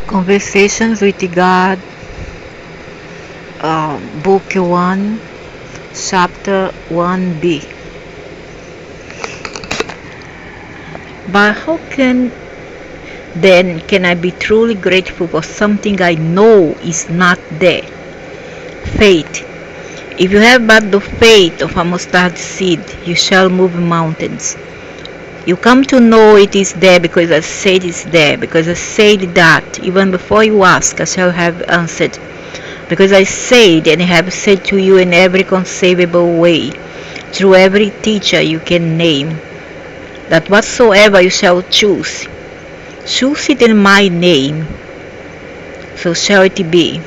Conversations with God, Book 1, Chapter 1b. But how can I be truly grateful for something I know is not there? Faith. If you have but the faith of a mustard seed, you shall move mountains. You come to know it is there because I said it's there, because I said that even before you ask, I shall have answered. Because I said and have said to you in every conceivable way, through every teacher you can name, that whatsoever you shall choose it in my name, so shall it be.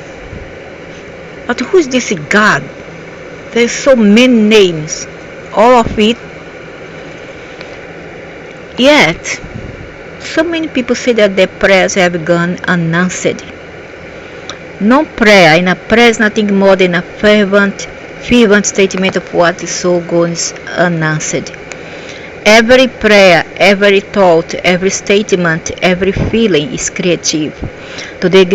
But who is this God? There are so many names, all of it. Yet, so many people say that their prayers have gone unanswered. No prayer, in a prayer is nothing more than a fervent statement of what is so goes unanswered. Every prayer, every thought, every statement, every feeling is creative, to the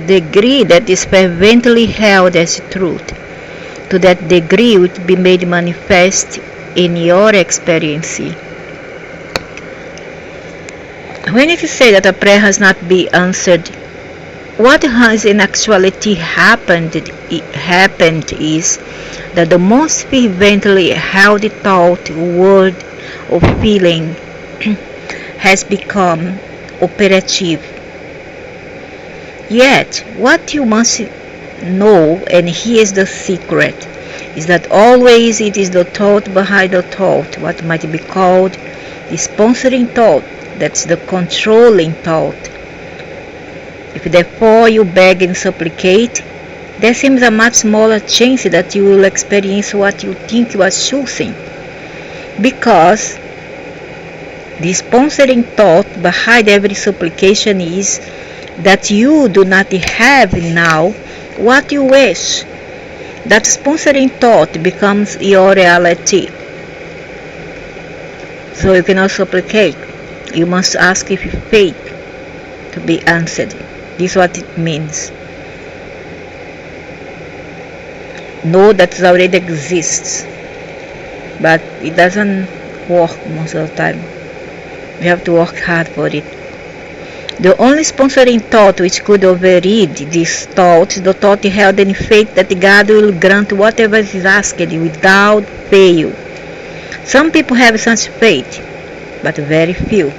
degree that is fervently held as truth. To that degree it will be made manifest in your experience. When it is said that a prayer has not been answered, what has in actuality happened is that the most fervently held thought, word, or feeling has become operative. Yet, what you must know, and here's the secret, is that always it is the thought behind the thought, what might be called the sponsoring thought, that's the controlling thought. If therefore you beg and supplicate, there seems a much smaller chance that you will experience what you think you are choosing, because the sponsoring thought behind every supplication is that you do not have now what you wish. That sponsoring thought becomes your reality. So you cannot supplicate. You must ask if you faith to be answered. This is what it means. Know that it already exists, but it doesn't work most of the time. You have to work hard for it. The only sponsoring thought which could override this thought, the thought held in faith that God will grant whatever is asked without fail. Some people have such faith, but very few.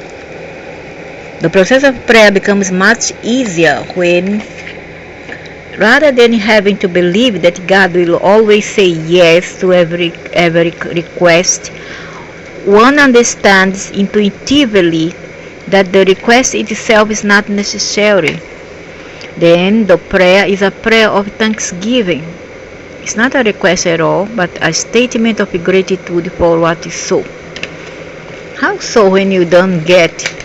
The process of prayer becomes much easier when, rather than having to believe that God will always say yes to every request, one understands intuitively that the request itself is not necessary. Then the prayer is a prayer of thanksgiving. It's not a request at all, but a statement of gratitude for what is so. How so when you don't get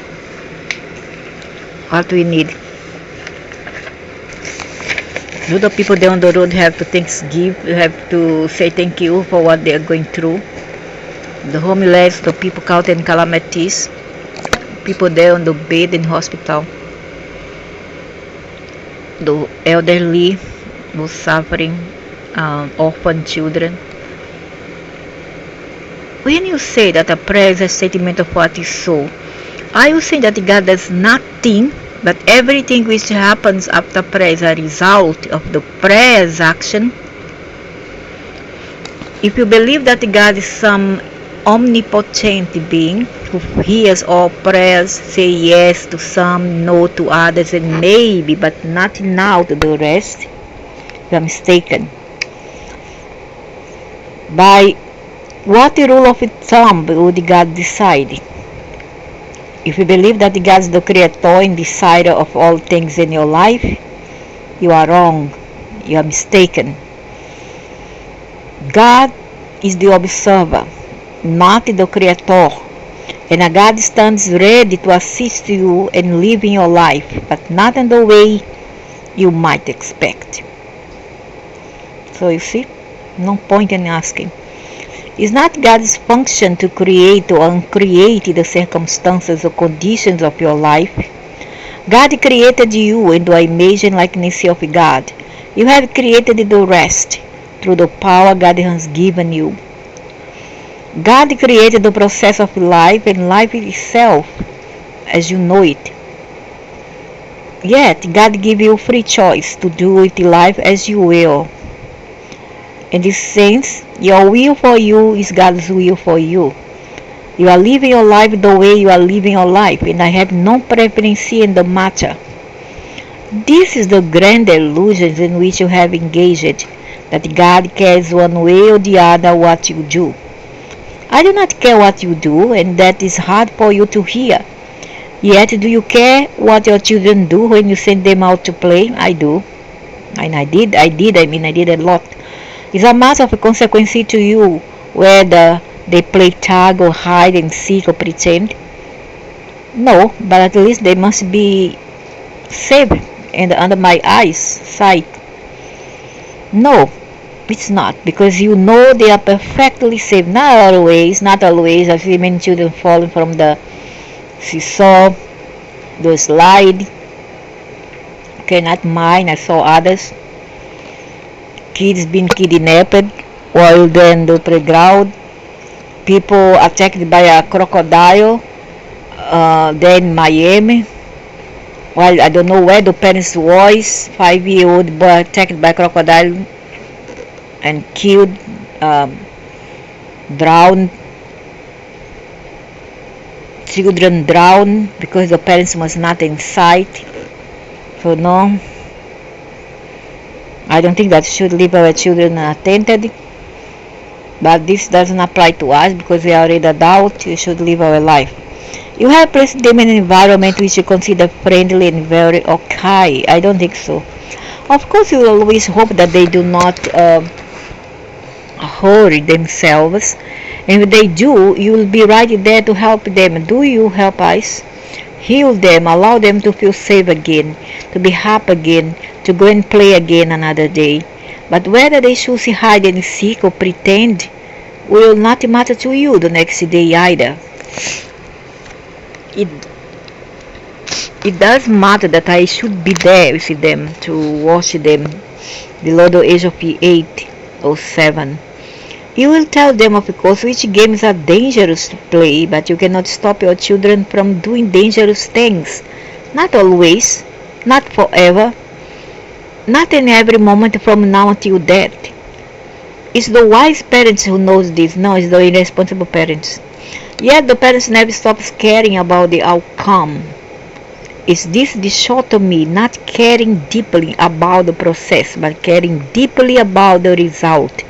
what we need? Do the people down the road have to have to say thank you for what they are going through? The homeless, the people caught in calamities, people there on the bed in hospital, the elderly, those suffering, orphan children. When you say that a prayer is a statement of what is so, are you saying that God does nothing, but everything which happens after prayer is a result of the prayer's action? If you believe that God is some omnipotent being who hears all prayers, say yes to some, no to others, and maybe, but not now to the rest, you are mistaken. By what rule of thumb would God decide? If you believe that God is the creator and decider of all things in your life, you are wrong. You are mistaken. God is the observer, not the creator, and God stands ready to assist you in living your life, but not in the way you might expect. So you see, no point in asking. It's not God's function to create or uncreate the circumstances or conditions of your life, God created you in the image and likeness of God. You have created the rest through the power God has given you. God created the process of life and life itself as you know it. Yet God gave you free choice to do with life as you will. In this sense, your will for you is God's will for you. You are living your life the way you are living your life, and I have no preference in the matter. This is the grand illusion in which you have engaged, that God cares one way or the other what you do. I do not care what you do, and that is hard for you to hear. Yet do you care what your children do when you send them out to play? I do. And I did a lot. It's a matter of consequence to you whether they play tag or hide and seek or pretend. No, but at least they must be safe and under my sight. No, it's not, because you know they are perfectly safe. Not always. I've seen many children falling from the seesaw, the slide. Okay, not mine. I saw others. Kids being kidnapped while they're in the playground. People attacked by a crocodile. Then in Miami. Well, I don't know where the parents was. 5-year-old boy attacked by a crocodile and killed, drowned. Children drowned because the parents was not in sight. So no, I don't think that should leave our children unattended. But this doesn't apply to us because we are already adults. You should live our life. You have placed them in an environment which you consider friendly and very okay. I don't think so. Of course, you always hope that they do not hurt themselves. And if they do, you will be right there to help them. Do you help us? Heal them, allow them to feel safe again, to be happy again, to go and play again another day. But whether they choose to hide and seek or pretend will not matter to you the next day either. It does matter that I should be there with them to watch them below the age of 8 or 7. You will tell them, of course, which games are dangerous to play, but you cannot stop your children from doing dangerous things. Not always, not forever, not in every moment from now until death. It's the wise parents who knows this. No, it's the irresponsible parents. Yet the parents never stop caring about the outcome. Is this dichotomy, not caring deeply about the process, but caring deeply about the result,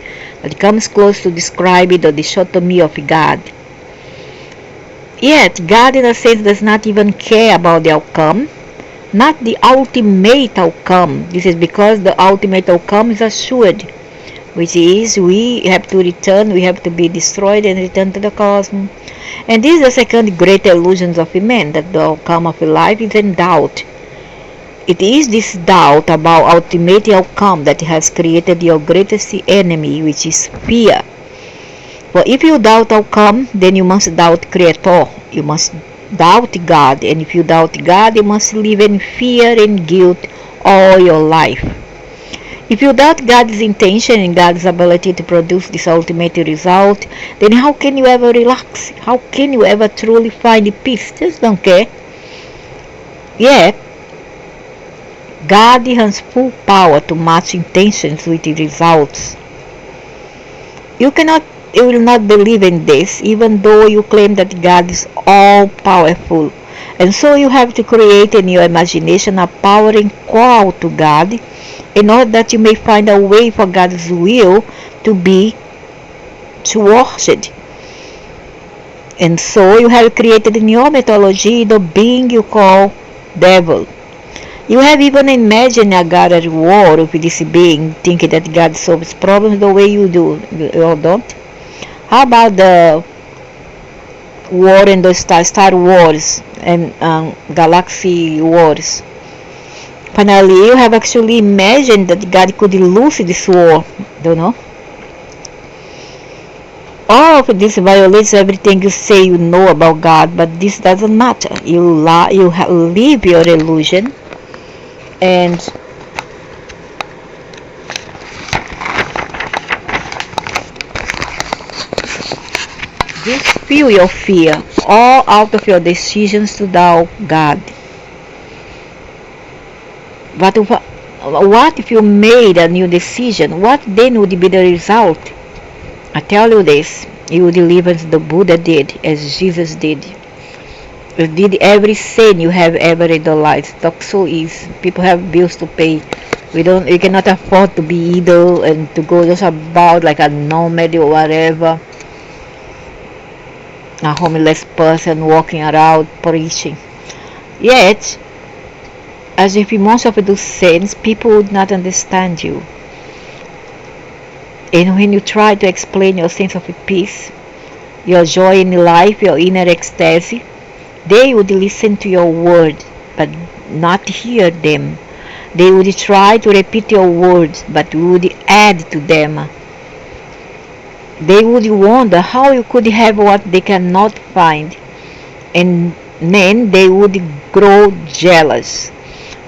that comes close to describing the dichotomy of God. Yet God in a sense does not even care about the outcome, not the ultimate outcome. This is because the ultimate outcome is assured, which is we have to return, we have to be destroyed and return to the cosmos. And this is the second great illusion of man, that the outcome of life is in doubt. It is this doubt about ultimate outcome that has created your greatest enemy, which is fear. For if you doubt outcome, then you must doubt Creator. You must doubt God. And if you doubt God, you must live in fear and guilt all your life. If you doubt God's intention and God's ability to produce this ultimate result, then how can you ever relax? How can you ever truly find peace? Just don't care. Yet, God has full power to match intentions with the results. You will not believe in this, even though you claim that God is all-powerful. And so you have to create in your imagination a powering call to God, in order that you may find a way for God's will to be thwarted. And so you have created in your mythology the being you call devil. You have even imagined a God at war with this being, thinking that God solves problems the way you do. You all don't? How about the war in the Star Wars and Galaxy Wars? Finally, you have actually imagined that God could lose this war, don't know? Or know if this violates everything you say you know about God, but this doesn't matter. You leave your illusion, and just feel your fear all out of your decisions to doubt God. But what if you made a new decision? What then would be the result? I tell you this, you would live as the Buddha did, as Jesus did. You did every sin you have ever idolized. Talk so easy. People have bills to pay. We cannot afford to be idle and to go just about like a nomad or whatever. A homeless person walking around preaching. Yet, as if in most of those sins, people would not understand you. And when you try to explain your sense of peace, your joy in life, your inner ecstasy, they would listen to your words, but not hear them. They would try to repeat your words, but would add to them. They would wonder how you could have what they cannot find, and then they would grow jealous.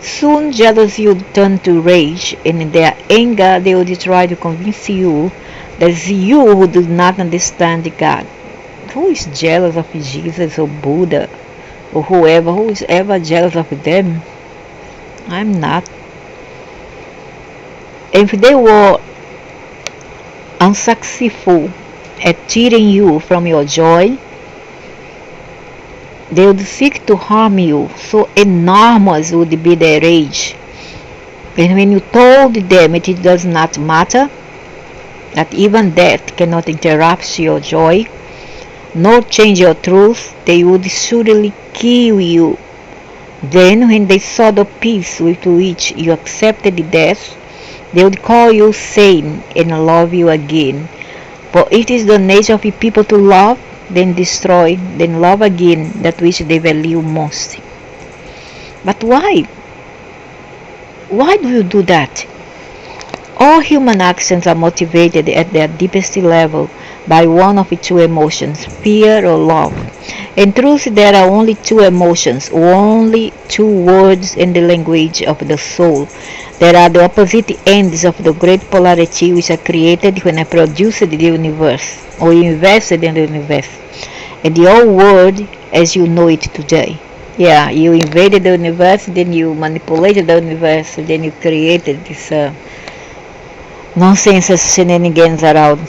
Soon jealousy would turn to rage, and in their anger they would try to convince you that you who do not understand God. Who is jealous of Jesus or Buddha or who is ever jealous of them? I'm not. If they were unsuccessful at cheating you from your joy, they would seek to harm you, so enormous would be their rage. And when you told them it does not matter, that even death cannot interrupt your joy, nor change your truth, they would surely kill you. Then when they saw the peace with which you accepted death, they would call you sane and love you again. For it is the nature of people to love, then destroy, then love again that which they value most. But why? Why do you do that? All human actions are motivated at their deepest level by one of two emotions, fear or love. In truth, there are only two emotions, only two words in the language of the soul. There are the opposite ends of the great polarity which are created when I produced the universe, or invested in the universe, and the whole world as you know it today. Yeah, you invaded the universe, then you manipulated the universe, then you created this nonsense shenanigans around.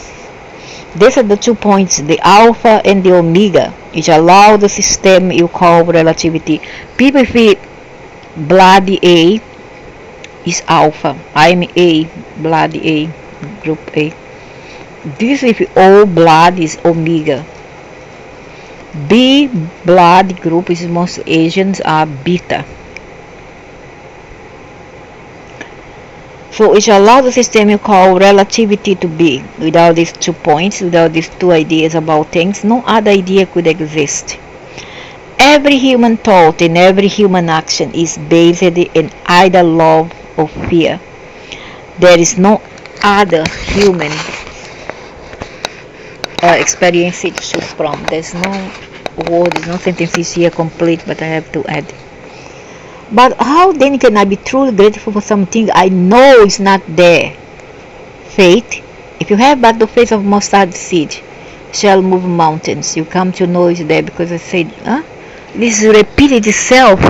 These are the 2 points, the alpha and the omega, which allow the system you call relativity. People feel bloody A is alpha. I'm A, blood A, group A. This with O blood is omega. B blood group is most Asians are beta. So it allows the system you call relativity to be. Without these 2 points, without these 2 ideas about things, no other idea could exist. Every human thought and every human action is based in either love or fear. There is no other human experience to choose from. There's no word, there's no sentences here complete, but I have to add. But how then can I be truly grateful for something I know is not there? Faith. If you have but the faith of mustard seed, shall move mountains. You come to know it's there because I said, this repeated itself.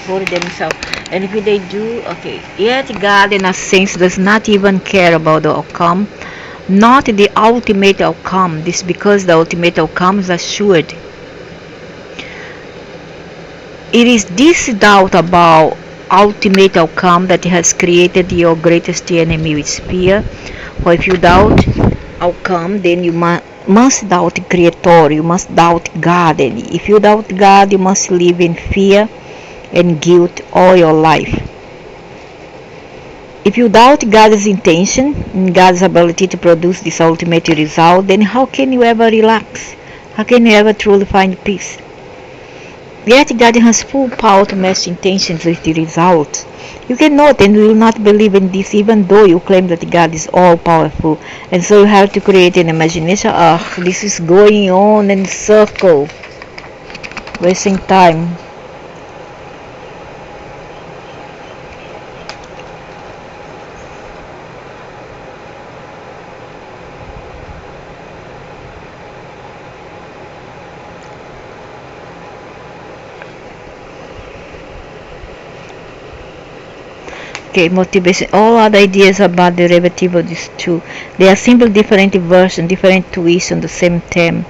For themselves, and if they do, yet God in a sense does not even care about the outcome, not the ultimate outcome. This because the ultimate outcome is assured. It is this doubt about ultimate outcome that has created your greatest enemy, with fear. For if you doubt outcome, then you must doubt the Creator, you must doubt God. And if you doubt God, you must live in fear and guilt all your life. If you doubt God's intention and God's ability to produce this ultimate result, then how can you ever relax? How can you ever truly find peace? Yet God has full power to match intentions with the result. You cannot and will not believe in this even though you claim that God is all powerful. And so you have to create an imagination. This is going on in a circle, wasting time. Okay, motivation. All other ideas about the derivative of these two. They are simply different versions, different twists on the same theme.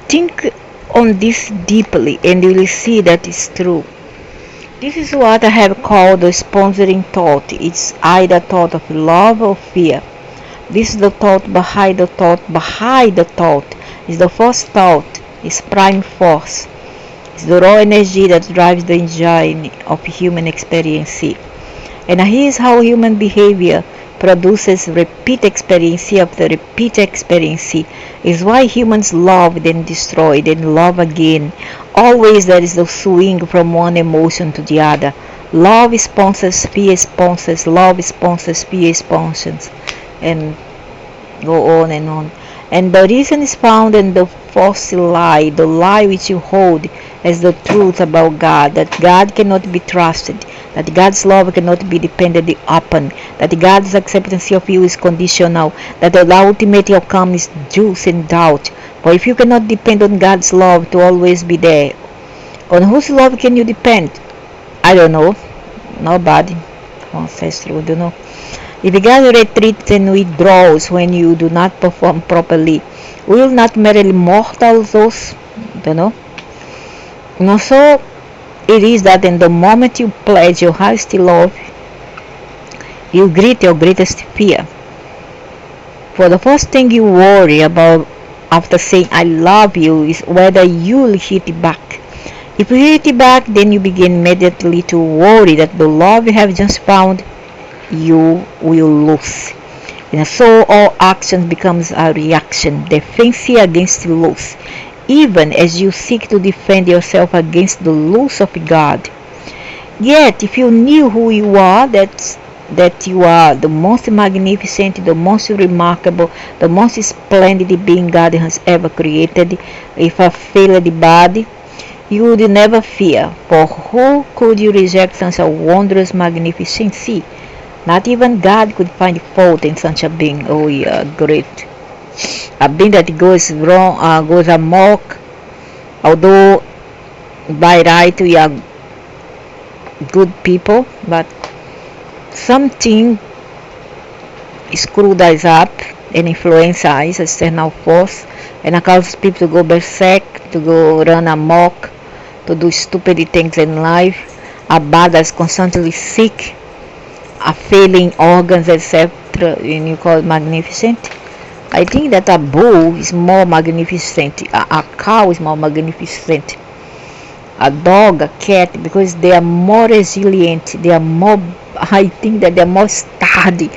Think on this deeply and you will see that it's true. This is what I have called the sponsoring thought. It's either thought of love or fear. This is the thought behind the thought behind the thought. It's the first thought. It's prime force. It's the raw energy that drives the engine of human experience. And here's how human behavior produces repeat experience after repeat experience. Is why humans love then destroy then love again. Always there is a swing from one emotion to the other. Love sponsors, fear sponsors, love sponsors, fear sponsors, and go on and on. And the reason is found in the false lie, the lie which you hold as the truth about God, that God cannot be trusted, that God's love cannot be depended upon, that God's acceptance of you is conditional, that the ultimate outcome is juice and doubt. For if you cannot depend on God's love to always be there, on whose love can you depend? I don't know. Nobody. Ancestry, I don't know. If God retreats and withdraws when you do not perform properly, will not merely mortals those? Don't know. So it is that in the moment you pledge your highest love, you greet your greatest fear. For the first thing you worry about after saying I love you is whether you'll hit it back. If you hit it back, then you begin immediately to worry that the love you have just found you will lose. And so all action becomes a reaction, defensive against loss, even as you seek to defend yourself against the loss of God. Yet if you knew who you are, that you are the most magnificent, the most remarkable, the most splendid being God has ever created, if a failed body, you would never fear. For who could you reject such a wondrous magnificency? Not even God could find fault in such a being. Oh yeah, great. A being that goes wrong, goes amok, although by right we are good people, but something screwed us up and influence us, external force, and causes people to go berserk, to go run amok, to do stupid things in life. A body that's constantly sick, a failing organs, etc., and you call it magnificent. I think that a bull is more magnificent, a cow is more magnificent, a dog, a cat, because they are more resilient, they are more, I think that they are more sturdy,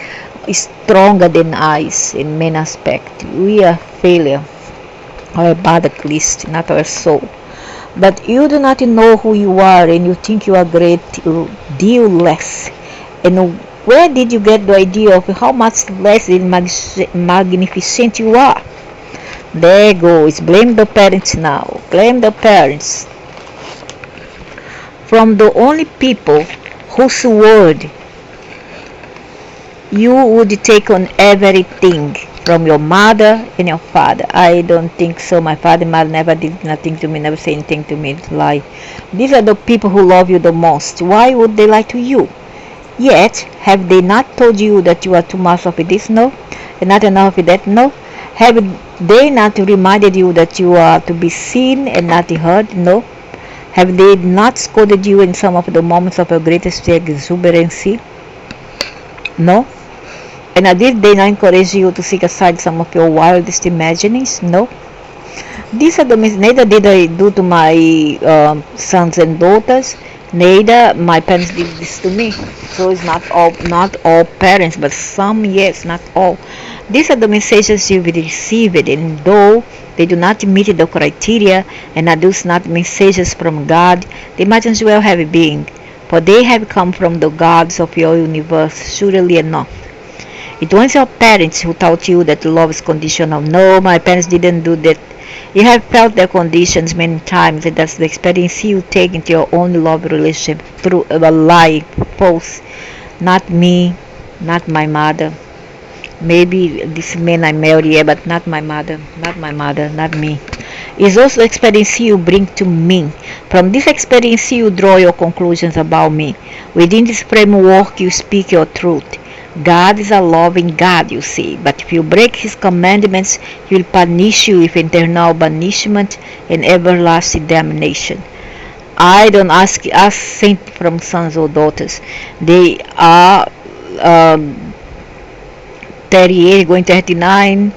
stronger than us in many aspects. We are failure, our body at least, not our soul. But you do not know who you are and you think you are great, you deal less. And where did you get the idea of how much less than magnificent you are? There goes. Blame the parents now. Blame the parents. From the only people whose word you would take on everything, from your mother and your father. I don't think so. My father and mother never did nothing to me, never say anything to me. Lie. These are the people who love you the most. Why would they lie to you? Yet, have they not told you that you are too much of this? No. And not enough of that? No. Have they not reminded you that you are to be seen and not heard? No. Have they not scolded you in some of the moments of your greatest exuberancy? No. And did they not encourage you to seek aside some of your wildest imaginings? No. These are the neither did I do to my sons and daughters, neither my parents did this to me. So it's not all parents, but some, yes, not all. These are the messages you will receive, and though they do not meet the criteria and are thus not messages from God, they might as well have been, for they have come from the gods of your universe, surely enough. It was your parents who taught you that love is conditional. No, my parents didn't do that. You have felt their conditions many times, and that's the experience you take into your own love relationship through a lie, false. Not me, not my mother. Maybe this man I married, yeah, but not my mother, not me. It's also the experience you bring to me. From this experience you draw your conclusions about me. Within this framework you speak your truth. God is a loving God, you see, but if you break His commandments, He will punish you with eternal banishment and everlasting damnation. I don't ask saint from sons or daughters. They are 38 going to 39,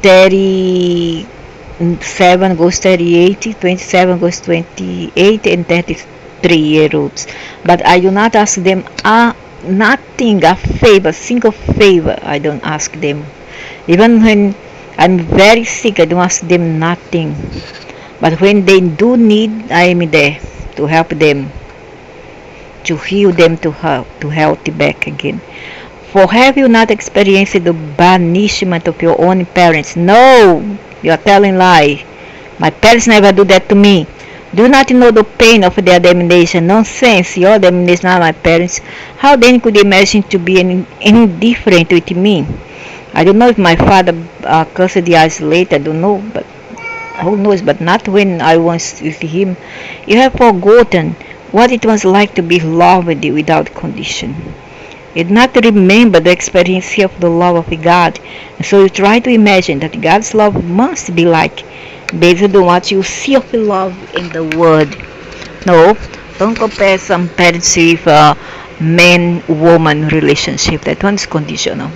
37 goes 38, 27 goes 28, and 33-year-olds. But I do not ask them nothing, a favor, single favor. I don't ask them. Even when I'm very sick, I don't ask them nothing. But when they do need, I am there to help them, to heal them, to health back again. For have you not experienced the banishment of your own parents? No, you are telling lie. My parents never do that to me. Do not know the pain of their damnation. Nonsense, your damnation are my parents. How then could they imagine to be indifferent with me? I don't know if my father cursed the eyes later, I don't know, but who knows, but not when I was with him. You have forgotten what it was like to be loved without condition. You did not remember the experience of the love of God, and so you try to imagine that God's love must be like, based on what you see of love in the Word. No, don't compare some parents with a man-woman relationship. That one is conditional.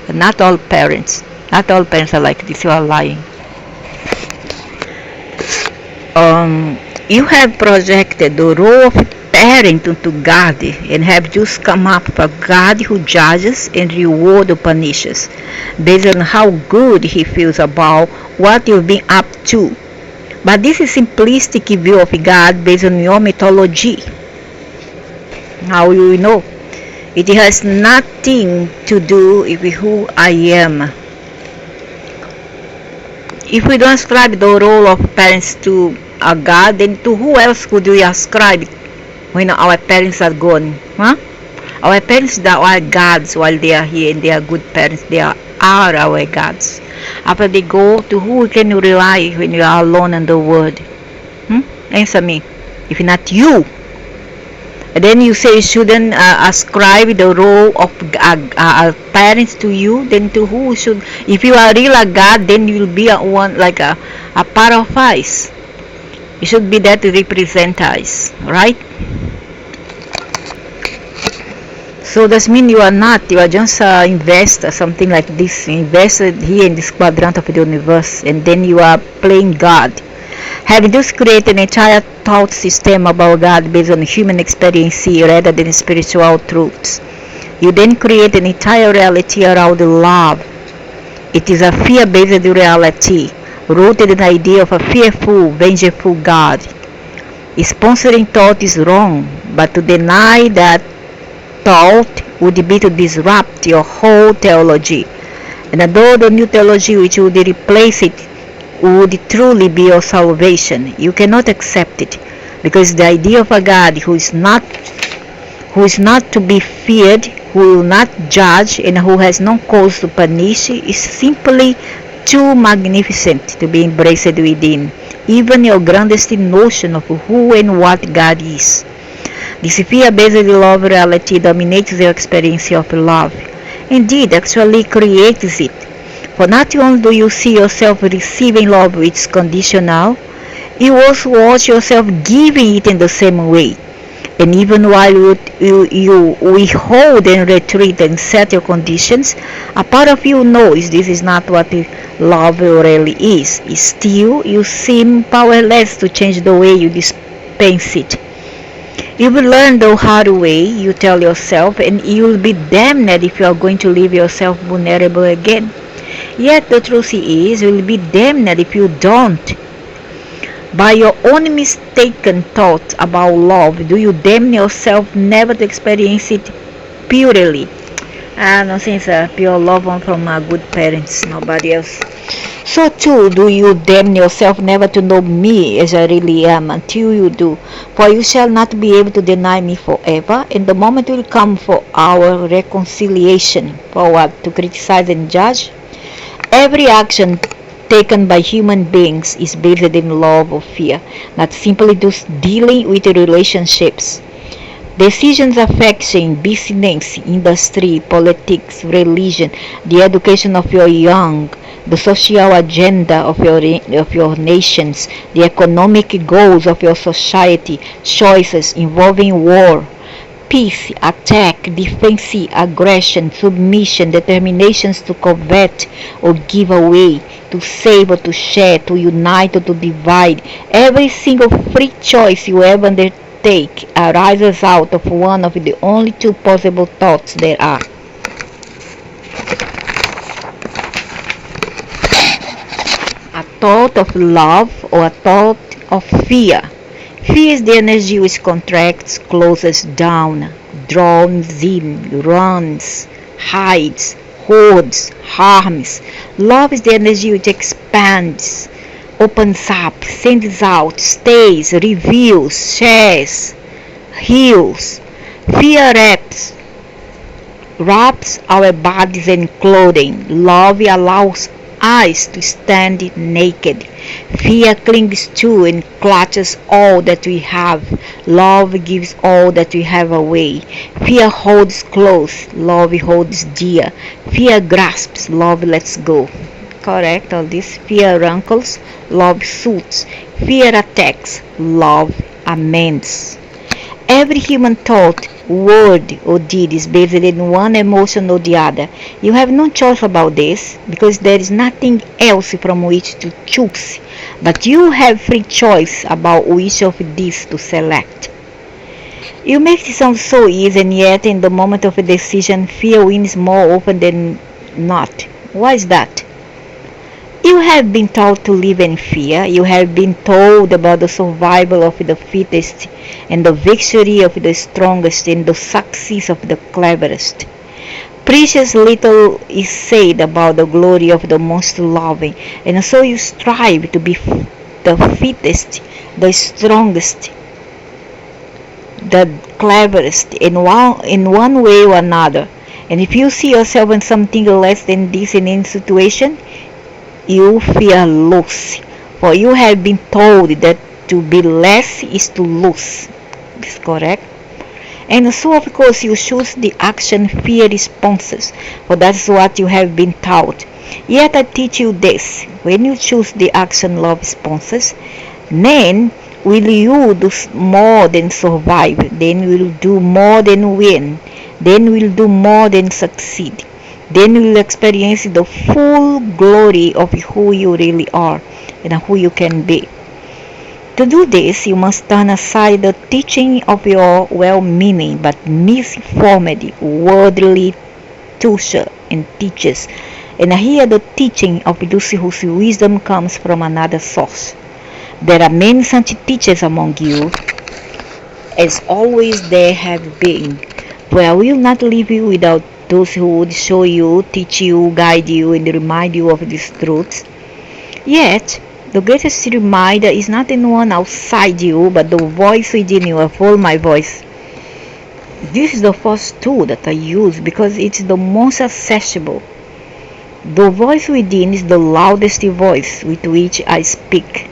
But not all parents are like this. You are lying. You have projected the role of parent into God and have just come up with a God who judges and rewards or punishes based on how good He feels about what you've been up to. But this is simplistic view of God based on your mythology. How you know? It has nothing to do with who I am. If we don't ascribe the role of parents to a God, then to who else could we ascribe it when our parents are gone? Huh? Our parents are gods while they are here, and they are good parents. They are our gods. After they go, to who can you rely when you are alone in the world? Answer me. If not you. And then you say you shouldn't ascribe the role of parents to you. Then to who should? If you are real a God, then you will be one like a part of us. You should be there to represent us, right? So that means you are not. You are just an investor, something like this. Invested here in this quadrant of the universe, and then you are playing God. Having just created an entire thought system about God based on human experience rather than spiritual truths. You then create an entire reality around love. It is a fear-based reality, rooted in the idea of a fearful, vengeful God. Sponsoring thought is wrong, but to deny that thought would be to disrupt your whole theology. And although the new theology which would replace it would truly be your salvation, you cannot accept it, because the idea of a God who is not to be feared, who will not judge, and who has no cause to punish is simply too magnificent to be embraced within even your grandest notion of who and what God is. This fear-based love reality dominates your experience of love. Indeed, actually creates it. For not only do you see yourself receiving love which is conditional, You also watch yourself giving it in the same way. And even while you withhold and retreat and set your conditions, a part of you knows this is not what love really is. Still, you seem powerless to change the way you dispense it. You will learn the hard way, you tell yourself, and you will be damned if you are going to leave yourself vulnerable again. Yet the truth is, you will be damned if you don't. By your own mistaken thoughts about love, do you damn yourself never to experience it purely? No, since pure love one from good parents, nobody else. So too do you damn yourself never to know me as I really am until you do. For you shall not be able to deny me forever, and the moment will come for our reconciliation. For what? To criticize and judge? Every action taken by human beings is based in love or fear, not simply just dealing with relationships. Decisions affecting business, industry, politics, religion, the education of your young, the social agenda of your nations, the economic goals of your society, choices involving war, peace, attack, defense, aggression, submission, determinations to covet or give away, to save or to share, to unite or to divide. Every single free choice you ever undertake arises out of one of the only two possible thoughts there are. A thought of love or a thought of fear. Fear is the energy which contracts, closes down, drowns in, runs, hides, hoards, harms. Love is the energy which expands, opens up, sends out, stays, reveals, shares, heals. Fear wraps our bodies in clothing. Love allows us to stand naked. Fear clings to and clutches all that we have. Love gives all that we have away. Fear holds close. Love holds dear. Fear grasps. Love lets go. Correct all this. Fear rankles. Love soothes. Fear attacks. Love amends. Every human thought, word or deed is based in one emotion or the other. You have no choice about this because there is nothing else from which to choose. But you have free choice about which of these to select. You make it sound so easy, and yet in the moment of a decision, fear wins more often than not. Why is that? You have been taught to live in fear. You have been told about the survival of the fittest and the victory of the strongest and the success of the cleverest. Precious little is said about the glory of the most loving, and so you strive to be the fittest, the strongest, the cleverest in one way or another. And if you see yourself in something less than this in any situation, you fear loss, for you have been told that to be less is to lose. Is correct? And so of course you choose the action fear responses, for that's what you have been taught. Yet I teach you this: when you choose the action love responses, then will you do more than survive, then will do more than win, then will do more than succeed. Then you will experience the full glory of who you really are and who you can be. To do this, you must turn aside the teaching of your well-meaning but misinformed worldly teacher and teachers, and hear the teaching of those whose wisdom comes from another source. There are many such teachers among you, as always there have been, for I will not leave you without those who would show you, teach you, guide you, and remind you of these truths. Yet, the greatest reminder is not in one outside you, but the voice within you. Follow my voice. This is the first tool that I use because it's the most accessible. The voice within is the loudest voice with which I speak,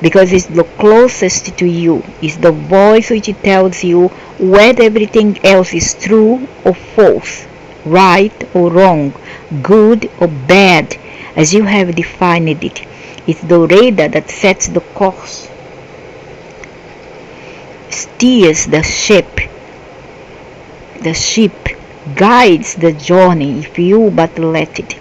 because it's the closest to you. It's the voice which tells you whether everything else is true or false, right or wrong, good or bad, as you have defined it. It's the radar that sets the course. steers the ship. The ship guides the journey if you but let it.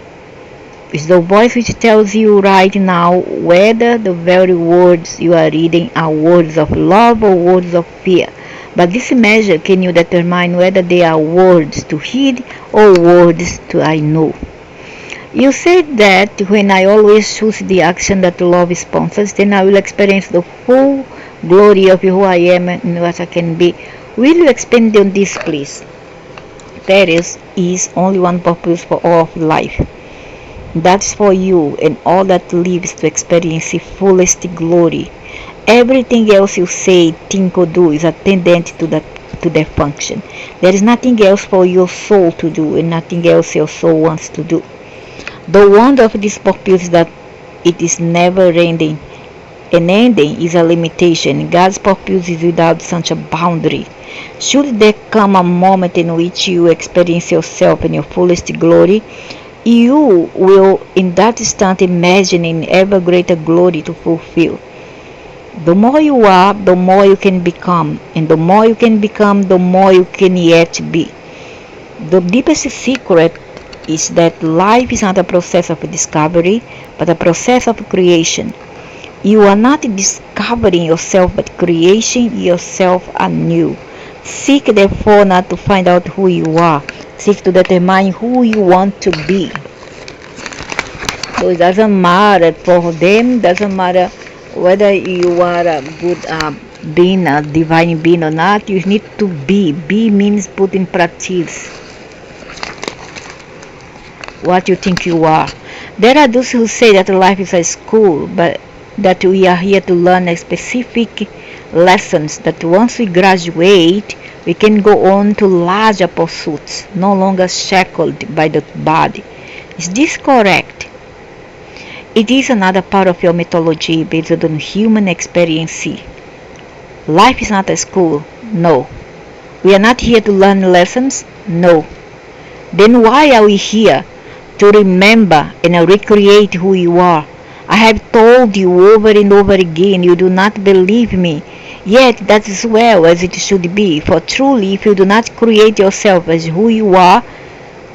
It's the voice which tells you right now whether the very words you are reading are words of love or words of fear. By this measure can you determine whether they are words to heed or words to I know. You said that when I always choose the action that love sponsors, then I will experience the full glory of who I am and what I can be. Will you expand on this, please? There is only one purpose for all of life. That's for you and all that lives to experience the fullest glory. Everything else you say, think or do is attendant to that function. There is nothing else for your soul to do and nothing else your soul wants to do. The wonder of this purpose is that it is never ending. An ending is a limitation. God's purpose is without such a boundary. Should there come a moment in which you experience yourself in your fullest glory, you will in that instant imagine in ever greater glory to fulfill. The more you are, the more you can become, and the more you can become, the more you can yet be. The deepest secret is that life is not a process of discovery, but a process of creation. You are not discovering yourself, but creating yourself anew. Seek therefore not to find out who you are. Seek to determine who you want to be. So it doesn't matter for them, doesn't matter whether you are a good being, a divine being or not. You need to be. Be means put in practice what you think you are. There are those who say that life is a school, but that we are here to learn a specific lessons, that once we graduate we can go on to larger pursuits, no longer shackled by the body. Is this correct? It is another part of your mythology based on human experience. Life is not a school. No. We are not here to learn lessons. No. Then why are we here? To remember and recreate who you are. I have told you over and over again, you do not believe me. Yet that is well as it should be. For truly, if you do not create yourself as who you are,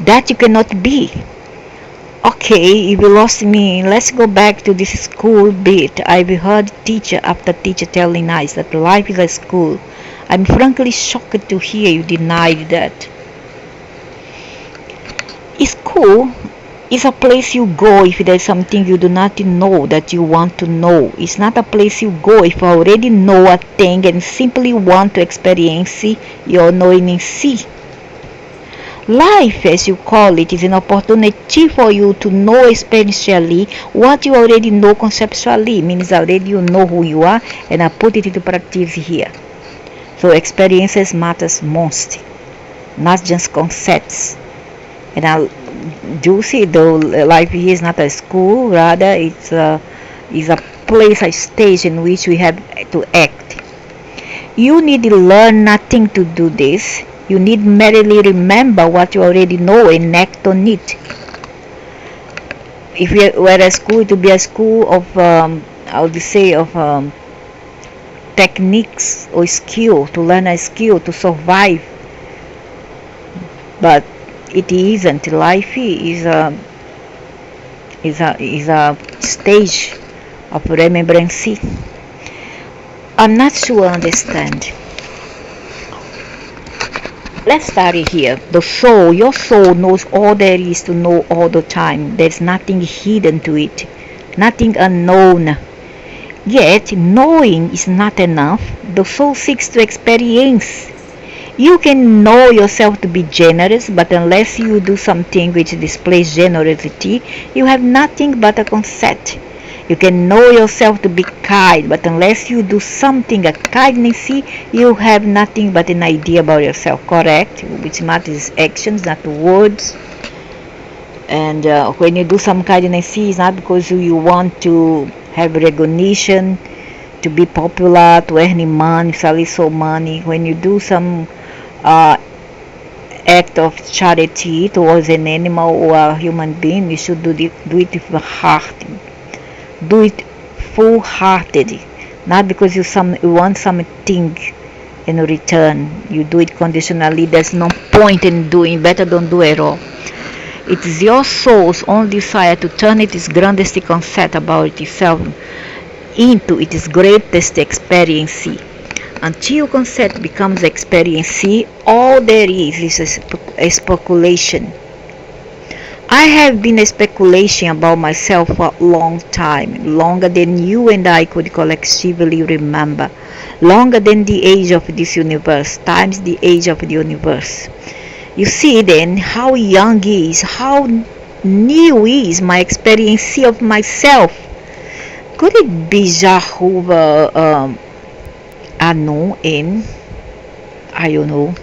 that you cannot be. Okay, if you lost me, let's go back to this school bit. I've heard teacher after teacher telling us that life is a school. I'm frankly shocked to hear you deny that. School is a place you go if there is something you do not know that you want to know. It's not a place you go if you already know a thing and simply want to experience your knowing. Life, as you call it, is an opportunity for you to know experientially what you already know conceptually. Means already you know who you are, and I put it into practice here. So experiences matters most, not just concepts. And I do see though life here is not a school, rather it's a place, a stage in which we have to act. You need to learn nothing to do this. You need merely remember what you already know and act on it. If we were a school, it would be a school of techniques or skill, to learn a skill to survive. But it isn't. Life is a stage of remembrance. I'm not sure I understand. Let's start here. The soul, your soul knows all there is to know all the time. There's nothing hidden to it, nothing unknown. Yet, knowing is not enough. The soul seeks to experience. You can know yourself to be generous, but unless you do something which displays generosity, you have nothing but a concept. You can know yourself to be kind, but unless you do something, a kindness, you have nothing but an idea about yourself, correct? Which matters is actions, not words. And when you do some kindness, it's not because you want to have recognition, to be popular, to earn money, sell money. When you do some act of charity towards an animal or a human being, you should do it with the heart. Do it full-hearted, not because you want something and return. You do it conditionally. There's no point in doing. Better don't do it at all. It is your soul's own desire to turn its grandest concept about itself into its greatest experience. Until concept becomes experience, all there is a speculation. I have been a speculation about myself for a long time, longer than you and I could collectively remember, longer than the age of this universe, times the age of the universe. You see then how young is, how new is my experience of myself. Could it be Jehovah Anu in, I don't know.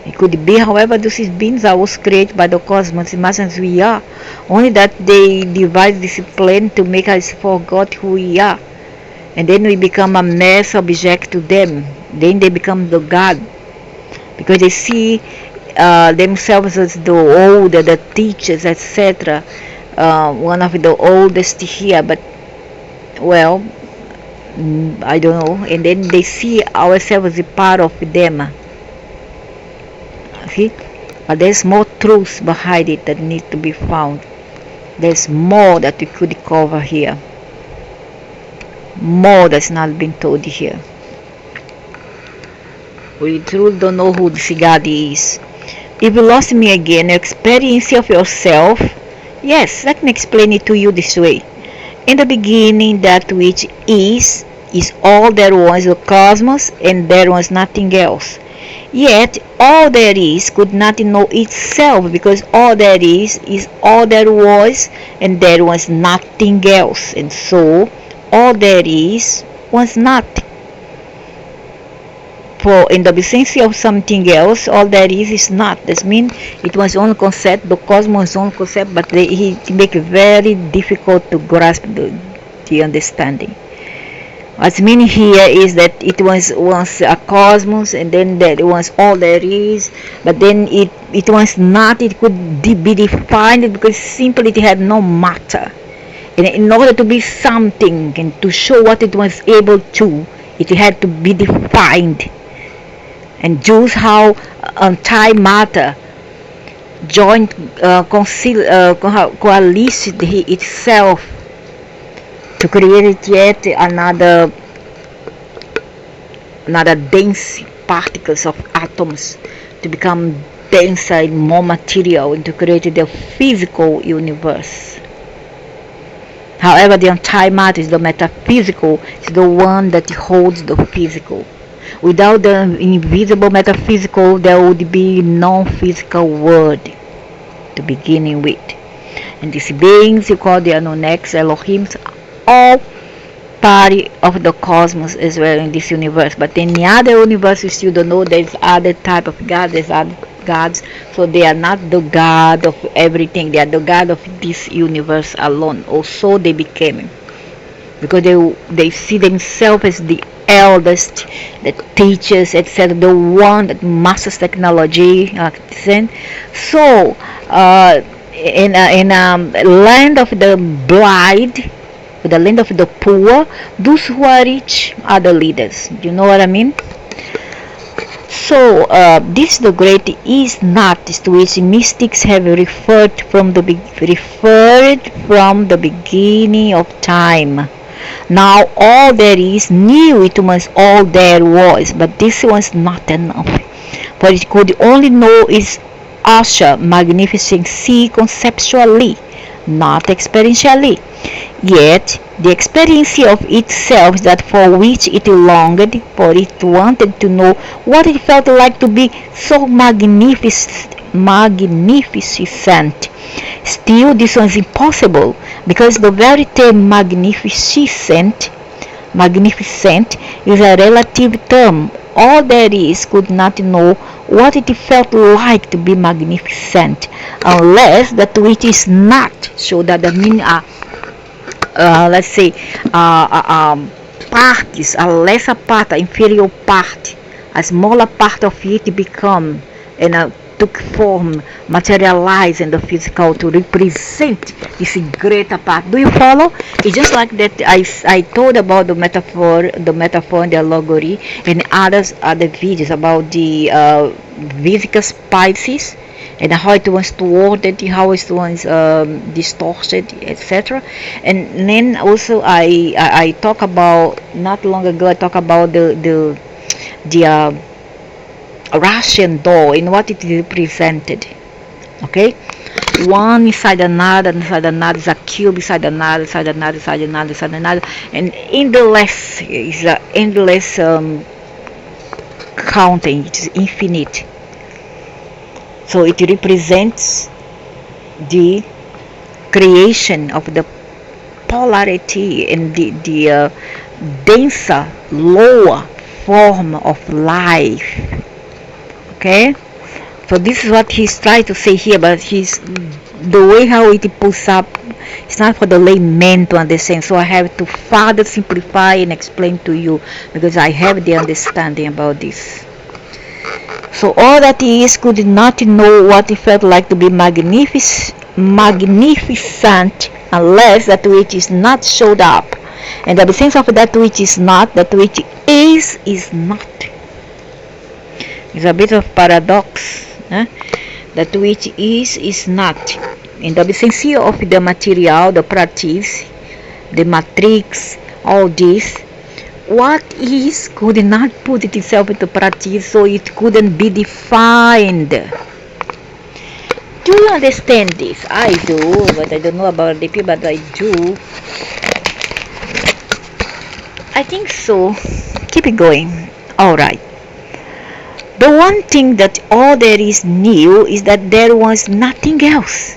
It could be, however, these beings are all created by the cosmos, imagine as we are. Only that they devise this plan to make us forget who we are. And then we become a mere subject to them. Then they become the God. Because they see themselves as the older, the teachers, etc. One of the oldest here, but, well, I don't know. And then they see ourselves as a part of them. See? But there's more truths behind it that need to be found. There's more that we could cover here. More that's not been told here. We truly don't know who this God is. If you lost me again, your experience of yourself, yes, let me explain it to you this way. In the beginning, that which is all there was, the cosmos, and there was nothing else. Yet all there is could not know itself, because all there is all there was, and there was nothing else, and so all there is was nothing. For in the absence of something else, all there is not. That means it was one concept, the cosmos one concept, but it make it very difficult to grasp the understanding. What's meaning here is that it was once a cosmos, and then that it was all there is, but then it was not. It could be defined because simply it had no matter. And in order to be something and to show what it was able to, it had to be defined. And just how anti-matter joined, coalesced itself to create yet another dense particles of atoms to become denser and more material, and to create the physical universe. However, the anti-matter is the metaphysical, is the one that holds the physical. Without the invisible metaphysical, there would be no physical world to beginning with. And these beings you call the Anunnakis, Elohims, all part of the cosmos as well in this universe. But in the other universe, you still don't know. There's other type of God, there's other gods. So they are not the God of everything. They are the God of this universe alone. Also they became, because they see themselves as the eldest, the teachers, etc., the one that masters technology. So in land of the blind, the land of the poor, those who are rich are the leaders. You know what I mean? So this the great is not, to which mystics have referred from the beginning of time. Now all there is knew it was all there was, but this was not enough, for it could only know its usher magnificency conceptually, not experientially. Yet the experience of itself, that for which it longed, for it wanted to know what it felt like to be so magnificent. Still, this was impossible, because the very term magnificent is a relative term. All there is could not know what it felt like to be magnificent, unless that which is not. So that the meaning let's say parts, a lesser part, an inferior part, a smaller part of it become, and took form, materialized in the physical to represent this greater part. Do you follow? It's just like that I told about the metaphor and the allegory and other videos about the physical spices and how it was thwarted, how it was distorted, etc. And then also I talk about, not long ago, I talk about the Russian doll and what it represented. Okay, one inside another, is a cube inside another, and endless is a endless counting. It is infinite. So it represents the creation of the polarity and the denser, lower form of life. Okay, so this is what he's trying to say here, but the way how it pulls up, it's not for the layman to understand, so I have to further simplify and explain to you, because I have the understanding about this. So all that he is could not know what it felt like to be magnificent unless that which is not showed up, and the absence of that which is not, that which is not. It's a bit of paradox. That which is not. In the absence of the material, the practice, the matrix, all this, what is could not put itself into practice, so it couldn't be defined. Do you understand this? I do, but I don't know about the people, but I do. I think so. Keep it going. Alright. The one thing that all there is new is that there was nothing else,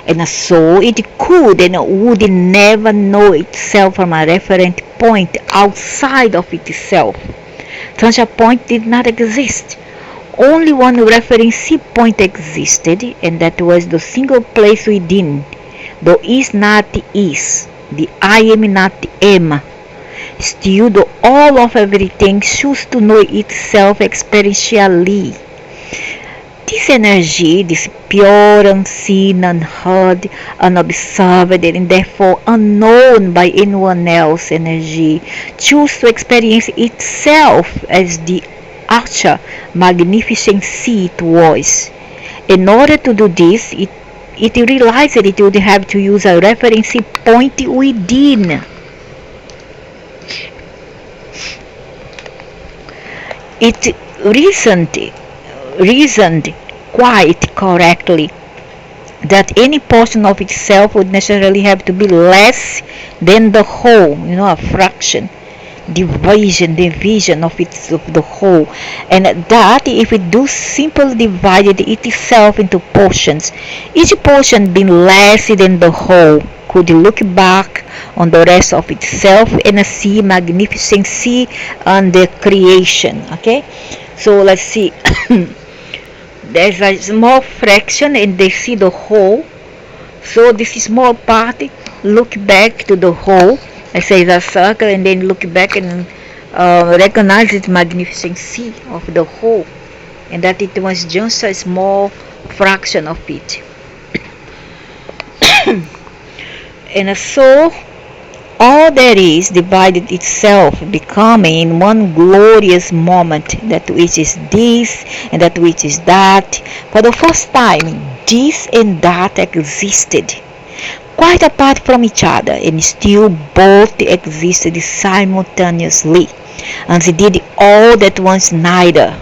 and so it could and would never know itself from a referent point outside of itself. Such a point did not exist. Only one reference point existed, and that was the single place within. The is not is, the I am not am. Still, the all of everything chooses to know itself experientially. This energy, this pure, unseen, unheard, unobserved, and therefore unknown by anyone else energy, chooses to experience itself as the utter magnificency it was. In order to do this, it realized that it would have to use a reference point within. It reasoned quite correctly that any portion of itself would necessarily have to be less than the whole, a fraction, division of the whole, and that if it do simply divided itself into portions, each portion being less than the whole, could look back on the rest of itself and see magnificency and the creation. Okay, so let's see. There's a small fraction and they see the whole, so this small part look back to the whole. I say the circle and then look back and recognize its magnificency of the whole, and that it was just a small fraction of it. And so all there is divided itself, becoming in one glorious moment that which is this and that which is that. For the first time, this and that existed quite apart from each other, and still both existed simultaneously, and they did all that once neither.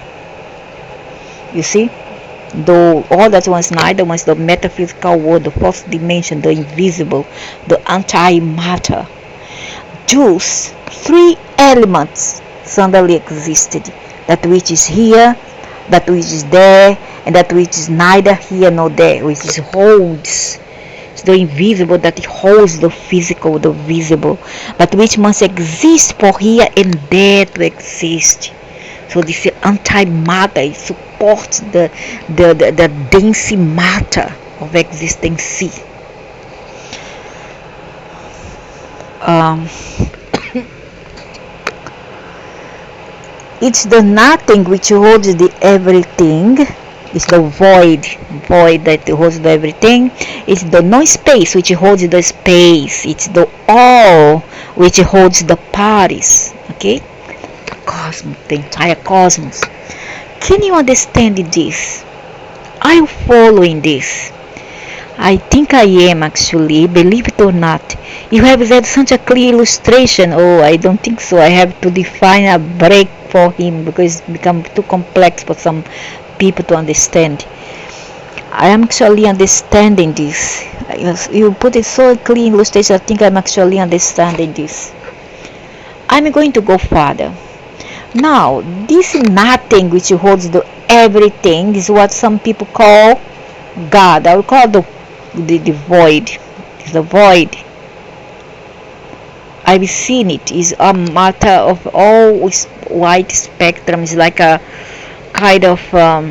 You see? Though all that was neither was the metaphysical world, the fourth dimension, the invisible, the anti-matter. Those three elements suddenly existed, that which is here, that which is there, and that which is neither here nor there, which is holds. It's the invisible that holds the physical, the visible, but which must exist for here and there to exist. So this anti-matter, it supports the dense matter of existence. It's the nothing which holds the everything, It's the void that holds everything. It's the non-space which holds the space. It's the all which holds the parties. Okay, cosmos, the entire cosmos. Can you understand this? Are you following this? I think I am actually, believe it or not. You have had such a clear illustration. Oh, I don't think so. I have to define a break for him because it's become too complex for some people to understand. I am actually understanding this. You put it so clear illustration. I think I'm actually understanding this. I'm going to go further. Now, this nothing which holds the everything is what some people call God. I will call the void. It's the void. I've seen it. It's a matter of all white spectrum. It's like a kind of how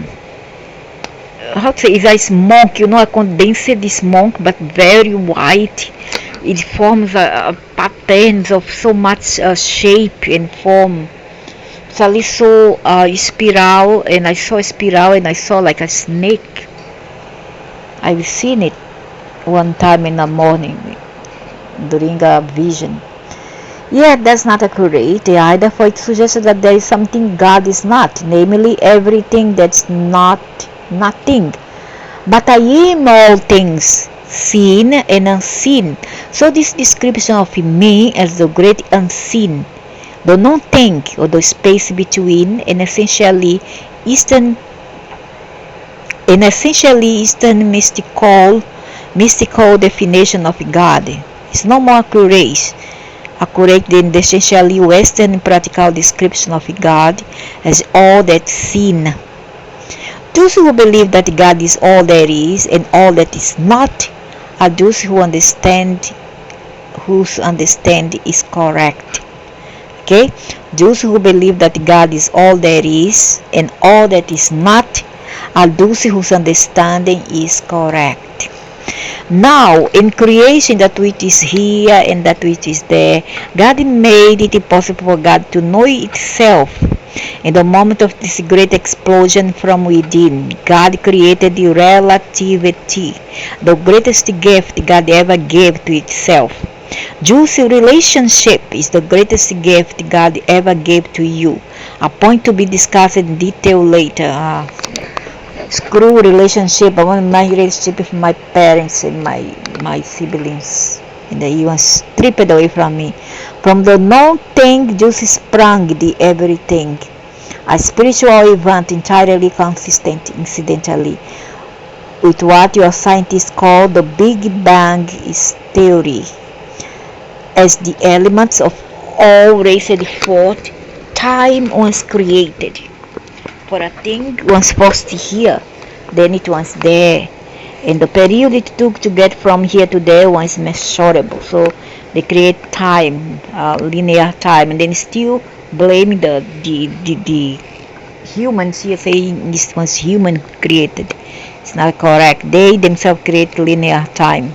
to say? It's a smoke. You know, a condensed smoke, but very white. It forms patterns of so much shape and form. So I saw a spiral, and I saw a spiral, and I saw like a snake. I've seen it one time in the morning during a vision. Yeah, that's not accurate either, for it suggests that there is something God is not, namely everything that's not nothing. But I am all things, seen and unseen. So this description of me as the great unseen, the non-thing or the space between, and essentially Eastern mystical definition of God is no more accurate than the essentially Western practical description of God as all that's seen. Those who believe that God is all there is and all that is not are those whose understand is correct. Okay, those who believe that God is all there is and all that is not are those whose understanding is correct. Now, in creation, that which is here and that which is there, God made it possible for God to know itself. In the moment of this great explosion from within, God created the relativity, the greatest gift God ever gave to itself. Jews' relationship is the greatest gift God ever gave to you, a point to be discussed in detail later. Screw relationship. I want my relationship with my parents and my siblings, and they even strip it away from me. From the non-thing just sprang the everything, a spiritual event entirely consistent incidentally with what your scientists call the Big Bang theory. As the elements of all raced forth, time was created. For a thing was first here, then it was there, and the period it took to get from here to there was measurable. So they create time, linear time, and then still blame the humans here, saying this was human created. It's not correct. They themselves create linear time.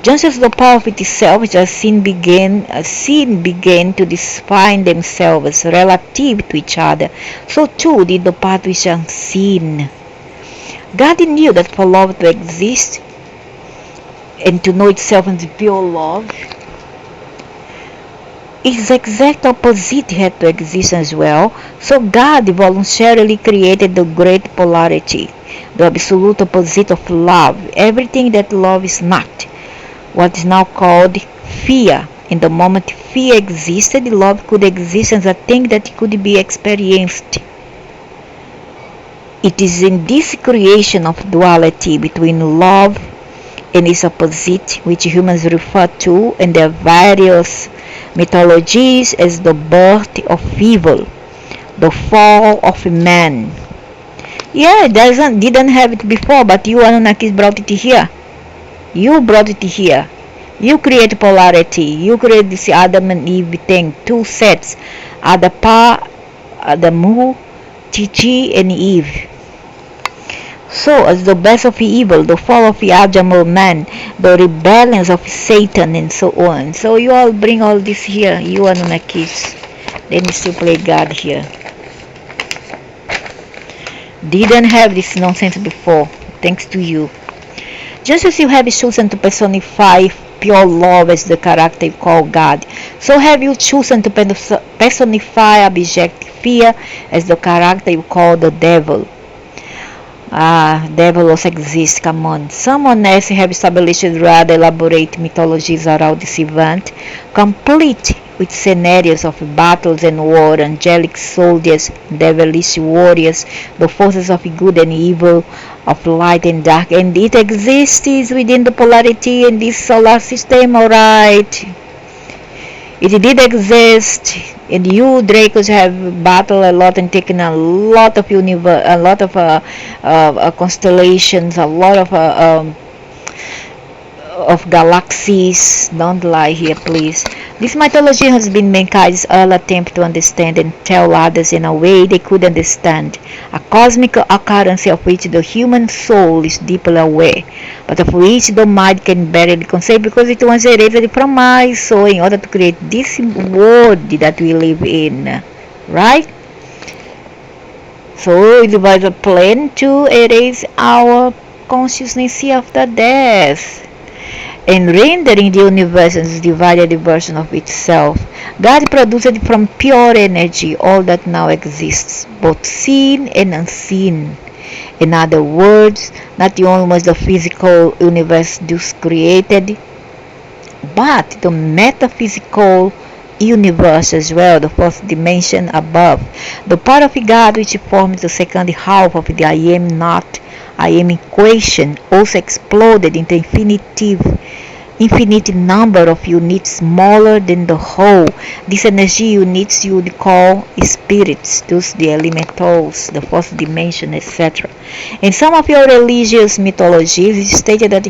Just as the power of itself, just sin began to define themselves relative to each other, so too did the part which is unseen. God knew that for love to exist and to know itself as pure love, its exact opposite had to exist as well. So God voluntarily created the great polarity, the absolute opposite of love, everything that love is not. What is now called fear. In the moment fear existed, love could exist as a thing that could be experienced. It is in this creation of duality between love and its opposite which humans refer to in their various mythologies as the birth of evil, the fall of man. Yeah, it didn't have it before, but you Anunnakis brought it here. You brought it here. You create polarity. You create this Adam and Eve thing. Two sets. Adapa, Adamu, Chichi, and Eve. So, as the best of evil, the fall of the Adam or man, the rebellions of Satan, and so on. So, you all bring all this here. You Anunnakis. Then you still play God here. Didn't have this nonsense before, thanks to you. Just as you have chosen to personify pure love as the character you call God, so have you chosen to personify abject fear as the character you call the devil. Devil also exists, come on. Some on earth have established rather elaborate mythologies around this event, complete with scenarios of battles and war, angelic soldiers, devilish warriors, the forces of good and evil, of light and dark, and it exists within the polarity in this solar system, alright? It did exist, and you Dracos have battled a lot and taken a lot of constellations, a lot of galaxies. Don't lie here, please. This mythology has been mankind's early attempt to understand and tell others in a way they could understand, a cosmic occurrence of which the human soul is deeply aware, but of which the mind can barely conceive because it was erased from my soul in order to create this world that we live in, right? So it was a plan to erase our consciousness after death, and rendering the universe as a divided version of itself. God produced from pure energy all that now exists, both seen and unseen. In other words, not only was the physical universe thus created, but the metaphysical universe as well, the fourth dimension above. The part of God which forms the second half of the I am not, I am equation also exploded into infinite number of units smaller than the whole. These energy units you would call spirits, those the elementals, the fourth dimension, etc. In some of your religious mythologies, it is stated that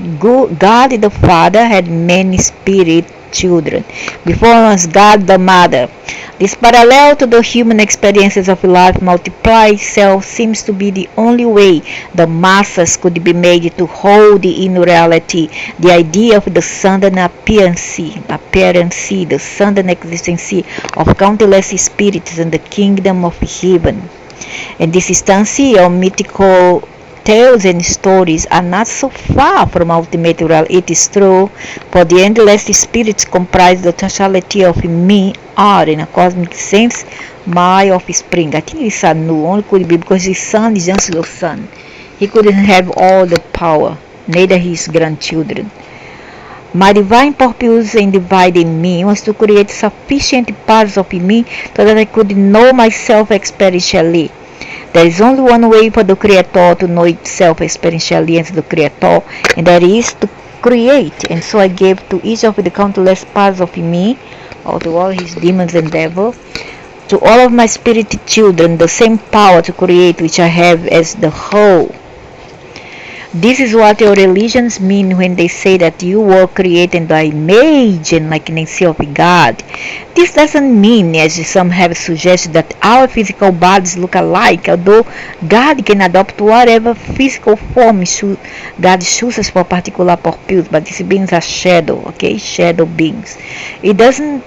God the Father had many spirit children, before was God the Mother. This parallel to the human experiences of life multiplied itself seems to be the only way the masses could be made to hold in reality the idea of the sudden appearance, the sudden existence of countless spirits in the kingdom of heaven. In this instance, or mythical tales and stories are not so far from ultimate reality. It is true, for the endless spirits comprise the totality of me are, in a cosmic sense, my offspring. I think it's Anu, only could be because his son is just the son. He couldn't have all the power, neither his grandchildren. My divine purpose in dividing me was to create sufficient parts of me so that I could know myself experientially. There is only one way for the Creator to know itself experientially as the Creator, and that is to create. And so I gave to each of the countless parts of me, or to all his demons and devils, to all of my spirit children, the same power to create which I have as the whole. This is what your religions mean when they say that you were created in the image and likeness of God. This doesn't mean, as some have suggested, that our physical bodies look alike, although God can adopt whatever physical form God chooses for particular purpose, but these beings are shadow, okay? Shadow beings. It doesn't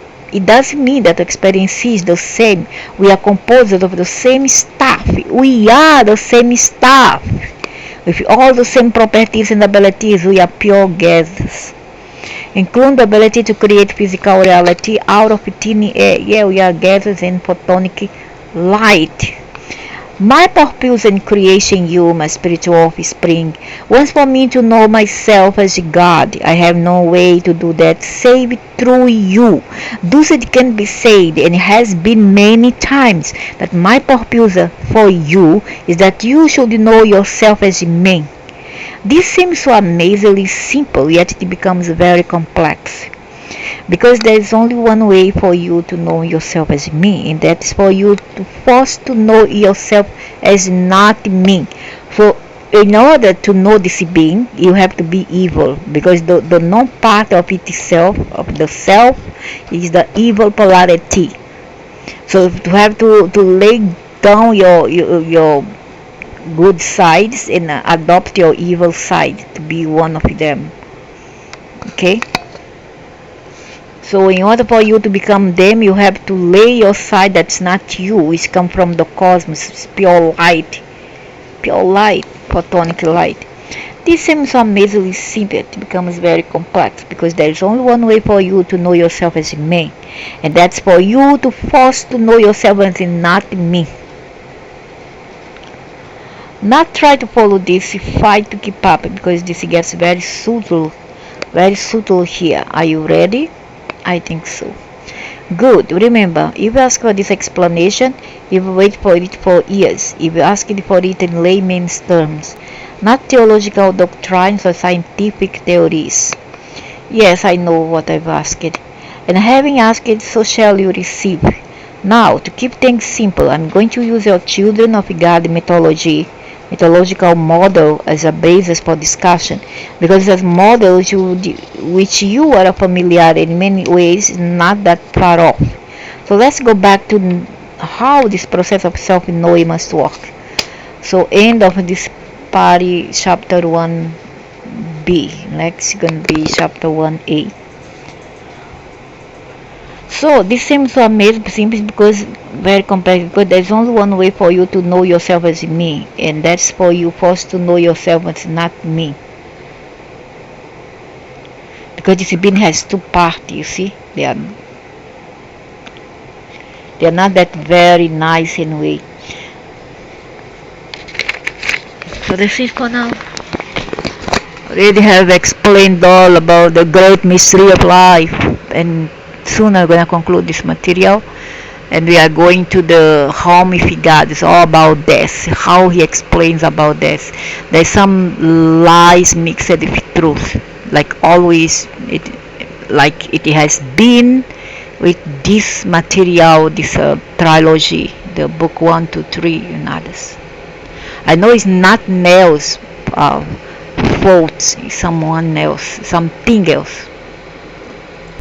mean that experience is the same. We are composed of the same stuff. We are the same stuff. With all the same properties and abilities, we are pure gases, including the ability to create physical reality out of thin air. Yeah, we are gases and photonic light. My purpose in creation you, my spiritual offspring, was for me to know myself as God. I have no way to do that save through you. Thus it can be said, and has been many times, that my purpose for you is that you should know yourself as me. This seems so amazingly simple, yet it becomes very complex. Because there is only one way for you to know yourself as me, and that is for you to force to know yourself as not me. For in order to know this being, you have to be evil, because the non-part of itself, of the self, is the evil polarity. So you have to lay down your good sides and adopt your evil side to be one of them. Okay? So in order for you to become them, you have to lay your side that's not you, which comes from the cosmos, pure light. pure light, photonic light. This seems so amazingly simple, it becomes very complex because there is only one way for you to know yourself as a man, and that's for you to force to know yourself as a not me. Not try to follow this, fight to keep up because this gets very subtle here. Are you ready? I think so. Good. Remember, if you ask for this explanation, you will wait for it for years. If you ask for it in layman's terms, not theological doctrines or scientific theories. Yes, I know what I've asked. And having asked, so shall you receive. Now, to keep things simple, I'm going to use your children of God mythological model as a basis for discussion, because as models which you are familiar in many ways not that far off. So let's go back to how this process of self-knowing must work. So end of this party, chapter 1b. Next gonna be chapter 1a. So this seems so amazing, simple because very complex, because there's only one way for you to know yourself as me, and that's for you first to know yourself as not me. Because this being has two parts, you see, they are not that very nice anyway. So that's it for now. Already have explained all about the great mystery of life, and soon I'm gonna conclude this material, and we are going to the home if God. It's all about death, how he explains about death. There's some lies mixed with truth, like always it has been with this material, this trilogy, the book 1, 2, 3 and others. I know it's not Nell's fault, it's someone else, something else.